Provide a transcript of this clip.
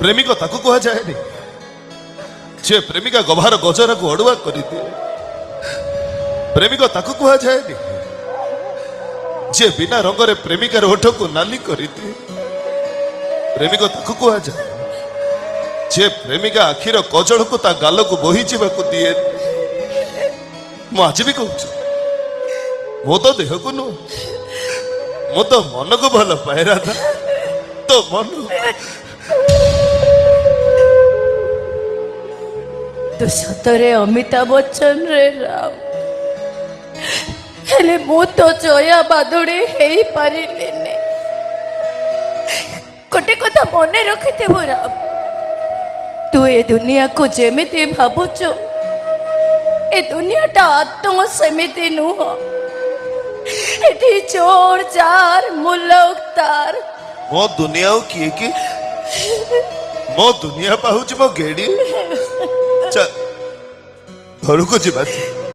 ପ୍ରେମିକ ତାକୁ କୁହାଯାଏନି ଯେ ପ୍ରେମିକା ଗଭାର ଗଜରାକୁ ଅଡୁଆ କରିଦିଏ। ପ୍ରେମିକ ତାକୁ କୁହାଯାଏନି ଯେ ବିନା ରଙ୍ଗରେ ପ୍ରେମିକାର ଓଠକୁ ନାଲି କରିଦିଏ। ପ୍ରେମିକ ତାକୁ କୁହାଯାଏ ଯେ ପ୍ରେମିକା ଆଖିର କଜଳକୁ ତା ଗାଲକୁ ବୋହିଯିବାକୁ ଦିଏ। ମୁଁ ଆଜି ବି କହୁଛି, ମୋ ତ ଦେହକୁ ନୁହଁ, ମୁଁ ତ ମନକୁ ଭଲ ପାଏ ରାଧା, ତ ମନ। ତୁ ସତରେ ଅମିତାଭ ବଚ୍ଚନ ରେ ରାମ, ହେଲେ ମୁଁ ତ ଜୟା ବାଦୁଡି ହେଇପାରିଲିନି। ଗୋଟେ କଥା ମନେ ରଖିଥିବୁ ରାମ, ତୁ ଏ ଦୁନିଆକୁ ଯେମିତି ଭାବୁଛୁ ଏ ଦୁନିଆଟା ଆଦୌ ସେମିତି ନୁହଁ। ଏଠି ଚୋର ଚାର ମୁଲକତାର। ମୋ ଦୁନିଆ କିଏ କି? ମୋ ଦୁନିଆ ପାହୁଛି ମୋ ଗେଡି। ଘରକୁ ଯିବା।